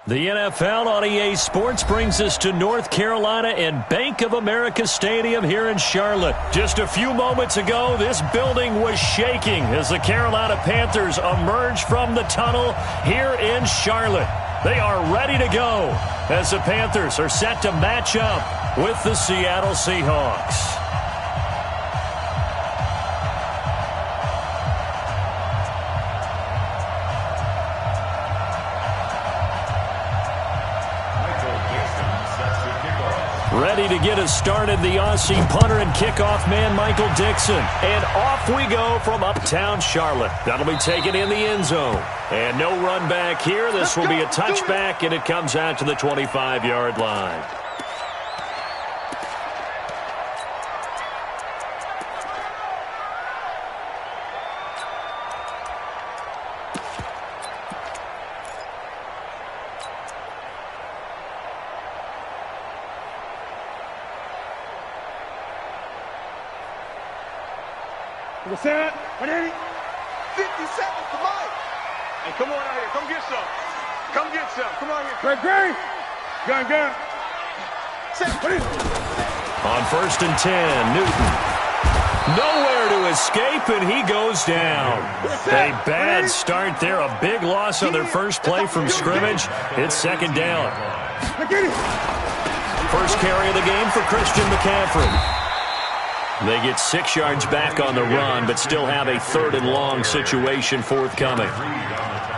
The NFL on EA Sports brings us to North Carolina and Bank of America Stadium here in Charlotte. Just a few moments ago, this building was shaking as the Carolina Panthers emerged from the tunnel here in Charlotte. They are ready to go as the Panthers are set to match up with the Seattle Seahawks. Ready to get us started, the Aussie punter and kickoff man, Michael Dixon. And off we go from uptown Charlotte. That'll be taken in the end zone. And no run back here. This will be a touchback, and it comes out to the 25-yard line. What's that? 180. 50 seconds to Mike. Hey, come on out here. Come get some. Come get some. Come on here. Great. Gun. On 1st and 10, Newton. Nowhere to escape, and he goes down. A bad start there. A big loss on their first play from scrimmage. It's 2nd down. First carry of the game for Christian McCaffrey. They get 6 yards back on the run, but still have a 3rd and long situation forthcoming.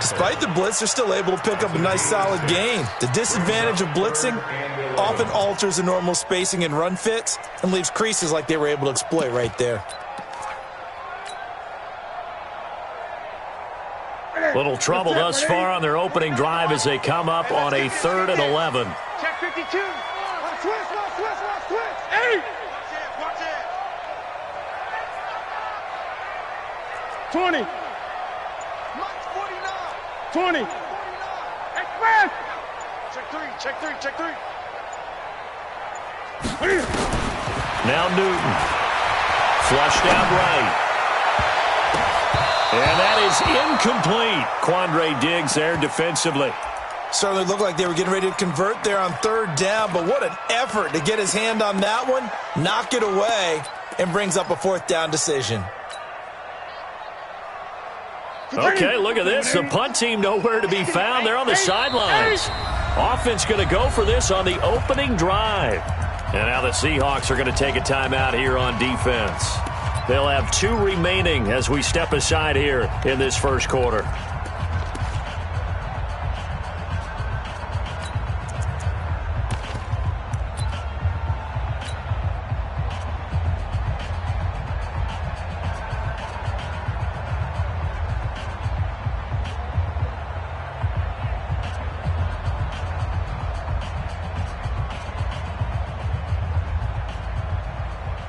Despite the blitz, they're still able to pick up a nice, solid gain. The disadvantage of blitzing often alters the normal spacing and run fits and leaves creases like they were able to exploit right there. Little trouble thus far on their opening drive as they come up on a 3rd and 11. Check 52. Twist. 8. 20. Mike's 49. 20. Express. Check three. Now Newton. Flushed out right. And that is incomplete. Quandre Diggs there defensively. Certainly looked like they were getting ready to convert there on 3rd down, but what an effort to get his hand on that one, knock it away, and brings up a 4th down decision. Okay, look at this. The punt team nowhere to be found. They're on the sidelines. Offense going to go for this on the opening drive. And now the Seahawks are going to take a timeout here on defense. They'll have 2 remaining as we step aside here in this first quarter.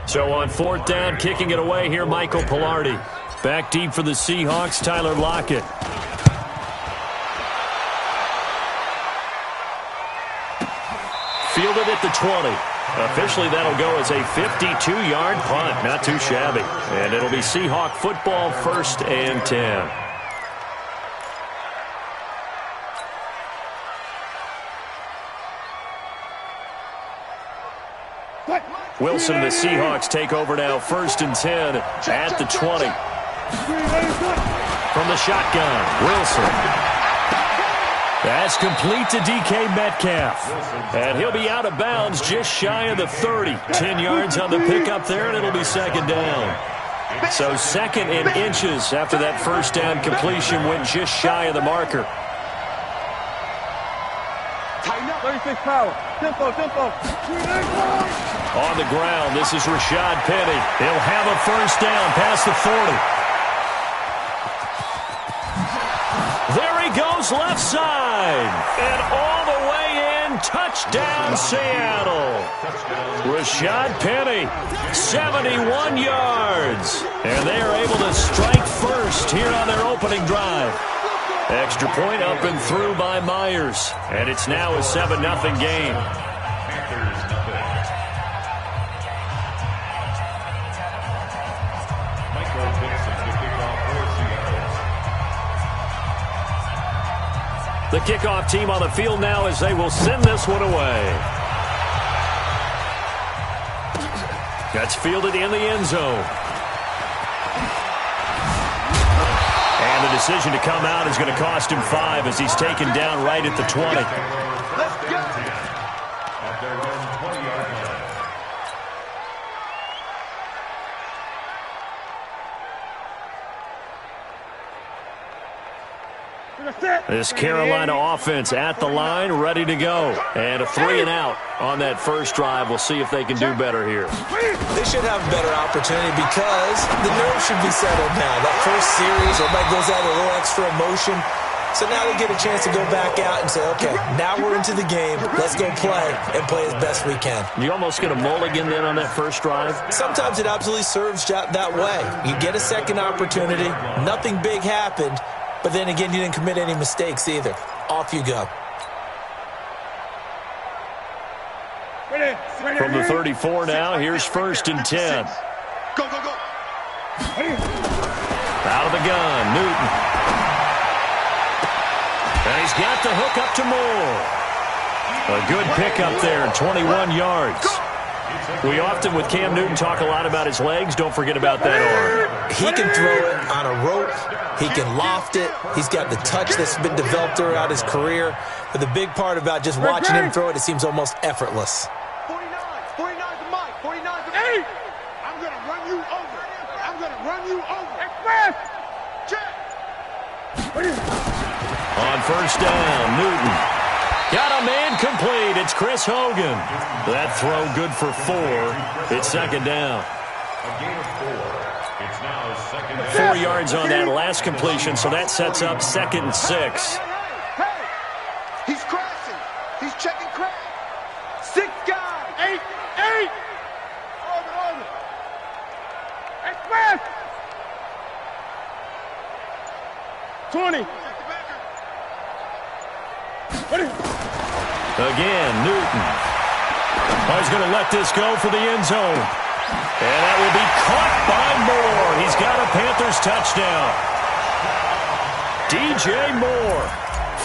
So on 4th down, kicking it away here, Michael Pilardi. Back deep for the Seahawks, Tyler Lockett. Fielded at the 20. Officially, that'll go as a 52-yard punt. Not too shabby. And it'll be Seahawk football, 1st and 10. Wilson and the Seahawks take over now, 1st and 10 at the 20. From the shotgun, Wilson. That's complete to DK Metcalf. And he'll be out of bounds just shy of the 30. 10 yards on the pickup there, and it'll be 2nd down. So 2nd and inches after that 1st down completion went just shy of the marker. 36 power. Tempo. On the ground, this is Rashad Penny. He'll have a 1st down past the 40. There he goes left side. And all the way in, touchdown Seattle. Rashad Penny, 71 yards. And they are able to strike first here on their opening drive. Extra point up and through by Myers. And it's now a 7-0 game. The kickoff team on the field now as they will send this one away. That's fielded in the end zone. And the decision to come out is going to cost him 5 as he's taken down right at the 20. Let's go. This Carolina offense at the line, ready to go. And a 3 and out on that first drive. We'll see if they can do better here. They should have a better opportunity because the nerves should be settled now. That first series, everybody goes out with a little extra emotion. So now they get a chance to go back out and say, okay, now we're into the game. Let's go play and play as best we can. You almost get a mulligan then on that first drive? Sometimes it absolutely serves that way. You get a second opportunity. Nothing big happened. But then again, you didn't commit any mistakes either. Off you go. From the 34 now, here's 1st and 10. Go, go, go. Out of the gun, Newton. And he's got the hook up to Moore. A good pickup there, 21 yards. We often, with Cam Newton, talk a lot about his legs. Don't forget about that arm. He can throw it on a rope. He can loft it. He's got the touch that's been developed throughout his career. But the big part about just watching him throw it, it seems almost effortless. 49 to Mike. 49 to Mike. I'm going to run you over. I'm going to run you over. Express. Check. On first down, Newton. Got a man complete. It's Chris Hogan. That throw good for 4. It's 2nd down. A gain of 4. It's now 2nd and 4 yards on that last completion, so that sets up 2nd and 6. Hey, he's crashing. He's checking crash. 6 guys. 8. Order. Express. 20. Again, Newton. Oh, he's going to let this go for the end zone. And that will be caught by Moore. He's got a Panthers touchdown. DJ Moore,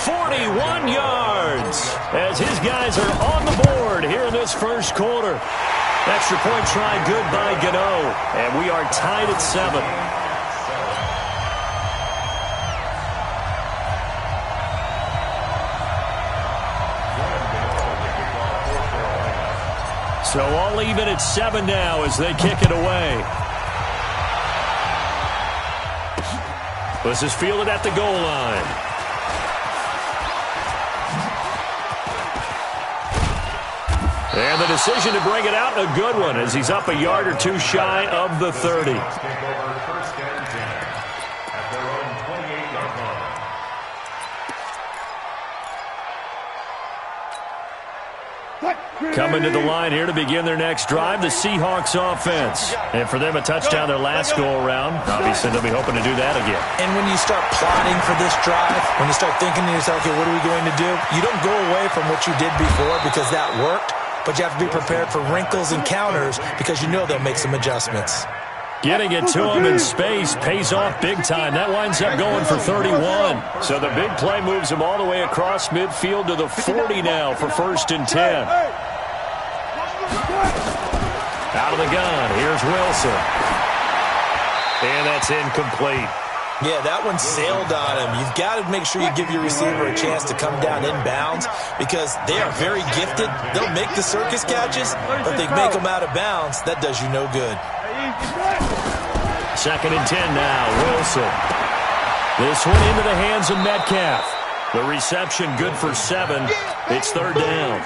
41 yards, as his guys are on the board here in this first quarter. Extra point try good by Gano, and we are tied at 7. So all even at 7 now as they kick it away. This is fielded at the goal line. And the decision to bring it out, a good one, as he's up a yard or 2 shy of the 30. Coming to the line here to begin their next drive, the Seahawks offense. And for them, a touchdown their last go-around. Obviously, they'll be hoping to do that again. And when you start plotting for this drive, when you start thinking to yourself, okay, what are we going to do? You don't go away from what you did before because that worked, but you have to be prepared for wrinkles and counters because you know they'll make some adjustments. Getting it to him in space pays off big time. That winds up going for 31. So the big play moves him all the way across midfield to the 40 now for 1st and 10. Out of the gun, here's Wilson. And that's incomplete. Yeah, that one sailed on him. You've got to make sure you give your receiver a chance to come down inbounds because they are very gifted. They'll make the circus catches, but if they make them out of bounds, that does you no good. 2nd and 10 now, Wilson. This one into the hands of Metcalf. The reception good for 7. It's 3rd down.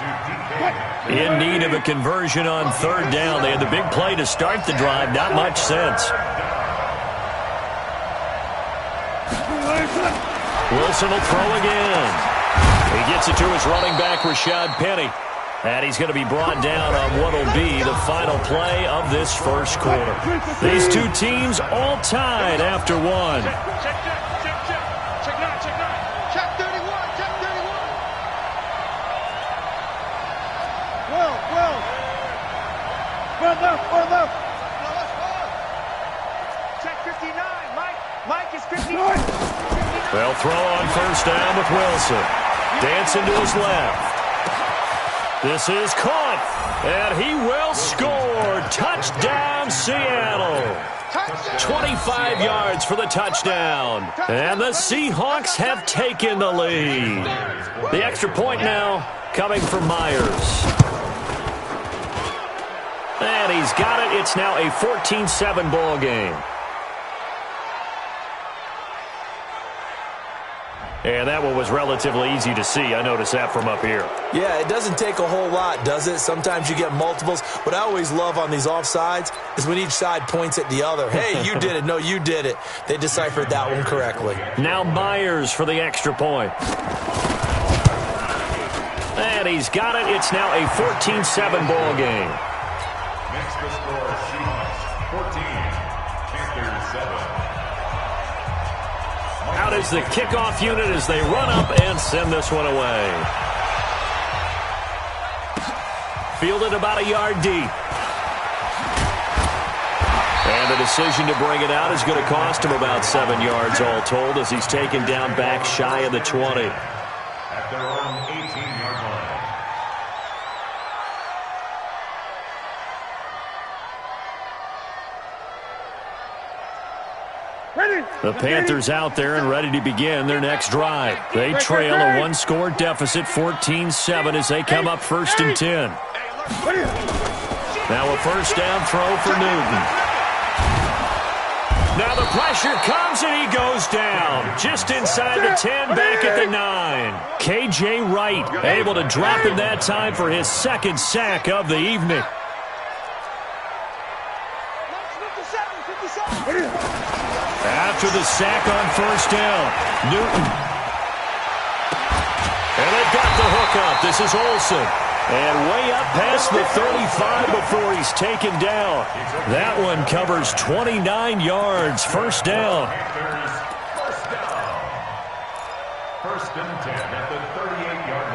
In need of a conversion on 3rd down. They had the big play to start the drive. Not much sense. Wilson will throw again. He gets it to his running back, Rashad Penny. And he's going to be brought down on what will be the final play of this first quarter. These two teams all tied after 1. Check 9. Check 31. Well left. Check 59. Mike is 59. They'll throw on first down with Wilson. Dancing to his left. This is caught, and he will score. Touchdown, Seattle. 25 yards for the touchdown. And the Seahawks have taken the lead. The extra point now coming from Myers. And he's got it. It's now a 14-7 ball game. And that one was relatively easy to see. I noticed that from up here. Yeah, it doesn't take a whole lot, does it? Sometimes you get multiples. What I always love on these offsides is when each side points at the other. Hey, you did it. No, you did it. They deciphered that one correctly. Now Myers for the extra point. And he's got it. It's now a 14-7 ball game. Next the score, Seahawks 14, Panthers 7. Out is the kickoff unit as they run up and send this one away. Fielded about a yard deep. And the decision to bring it out is going to cost him about 7 yards all told as he's taken down back shy of the 20. At their own 18-yard line. The Panthers out there and ready to begin their next drive. They trail a one-score deficit, 14-7, as they come up 1st and 10. Now a first down throw for Newton. Now the pressure comes and he goes down. Just inside the 10, back at the 9. K.J. Wright able to drop him that time for his second sack of the evening. After the sack on first down, Newton. And they've got the hook up. This is Olsen. And way up past the 35 before he's taken down. That one covers 29 yards. First down. First and 10 at the 38-yard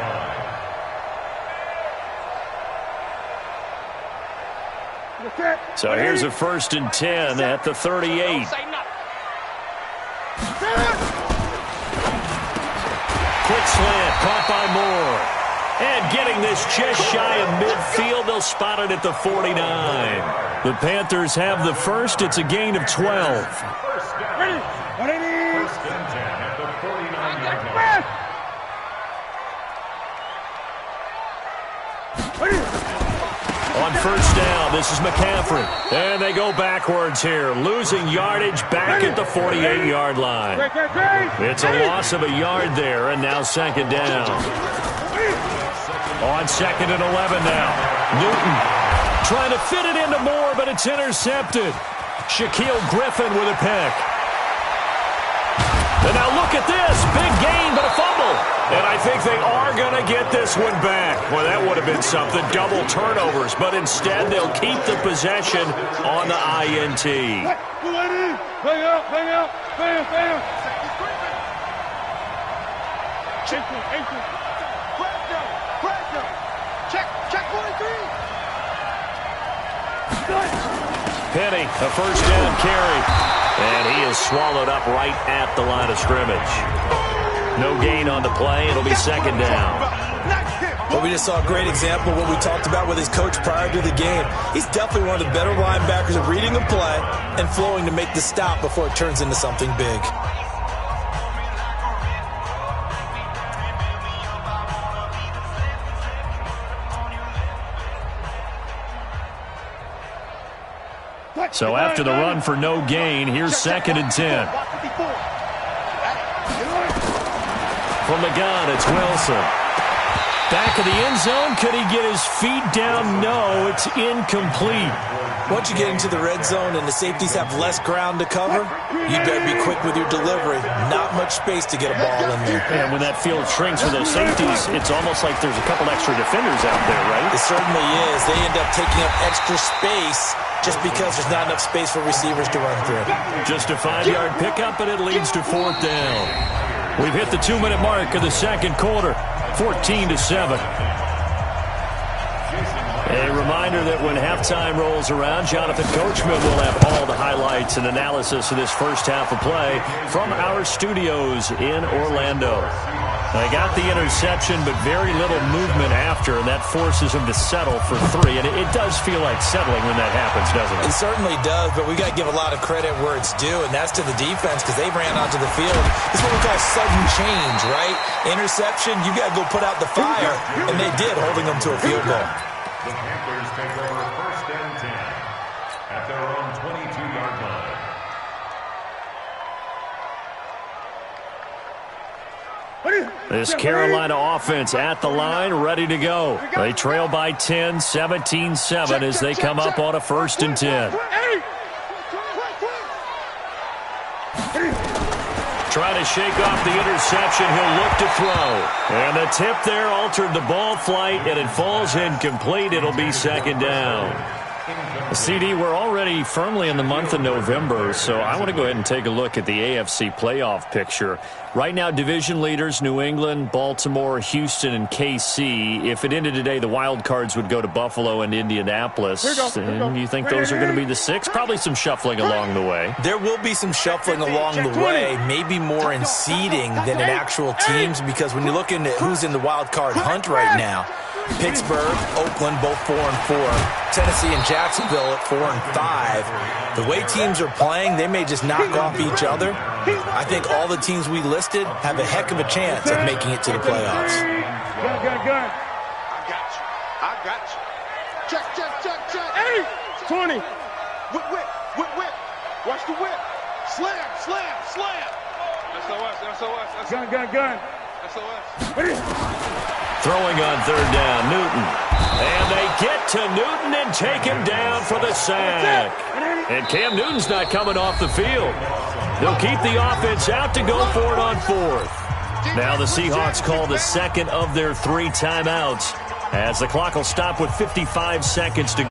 line. So here's a 1st and 10 at the 38. Quick slant, caught by Moore. And getting this just shy of midfield, they'll spot it at the 49. The Panthers have the first. It's a gain of 12. First and 10 at the 49-yard line. On first down, this is McCaffrey. And they go backwards here, losing yardage back at the 48-yard line. It's a loss of a yard there, and now second down. On 2nd and 11 now. Newton trying to fit it into Moore, but it's intercepted. Shaquille Griffin with a pick. And now look at this. Big gain, but a fumble. And I think they are going to get this one back. Well, that would have been something. Double turnovers. But instead, they'll keep the possession on the INT. Bang out, bang out, bam, bam. Check, check 43. Penny, a first down carry. And he is swallowed up right at the line of scrimmage. No gain on the play. It'll be second down. But we just saw a great example of what we talked about with his coach prior to the game. He's definitely one of the better linebackers at reading the play and flowing to make the stop before it turns into something big. So after the run for no gain, here's 2nd and 10. From the gun, it's Wilson. Back of the end zone. Could he get his feet down? No, it's incomplete. Once you get into the red zone and the safeties have less ground to cover, you better be quick with your delivery. Not much space to get a ball in there. And when that field shrinks with those safeties, it's almost like there's a couple extra defenders out there, right? It certainly is. They end up taking up extra space just because there's not enough space for receivers to run through. Just a 5-yard pickup, and it leads to 4th down. We've hit the 2-minute mark of the second quarter, 14-7. A reminder that when halftime rolls around, Jonathan Coachman will have all the highlights and analysis of this first half of play from our studios in Orlando. They got the interception, but very little movement after, and that forces them to settle for 3. And it does feel like settling when that happens, doesn't it? It certainly does, but we got to give a lot of credit where it's due, and that's to the defense because they ran onto the field. It's what we call sudden change, right? Interception, you got to go put out the fire, and they did, holding them to a field goal. The Panthers take over 1st and 10 at their own 22-yard line. This Carolina offense at the line, ready to go. They trail by 10, 17-7 as they come up on a 1st and 10. Trying to shake off the interception. He'll look to throw. And the tip there altered the ball flight, and it falls incomplete. It'll be 2nd down. CD, we're already firmly in the month of November, so I want to go ahead and take a look at the AFC playoff picture. Right now, division leaders, New England, Baltimore, Houston, and KC. If it ended today, the wild cards would go to Buffalo and Indianapolis. And you think those are going to be the 6? Probably some shuffling along the way. There will be some shuffling along the way, maybe more in seeding than in actual teams, because when you look into who's in the wild card hunt right now, Pittsburgh, Oakland, both 4-4. Tennessee and Jacksonville at 4-5. The way teams are playing, they may just knock off each other. I think all the teams we listed have a heck of a chance of making it to the playoffs. Gun. I got you. Check. 20. Whip. Watch the whip. Slam. SOS. Gun. SOS. Throwing on 3rd down, Newton. And they get to Newton and take him down for the sack. And Cam Newton's not coming off the field. They'll keep the offense out to go for it on 4th. Now the Seahawks call the 2nd of their 3 timeouts as the clock will stop with 55 seconds to go.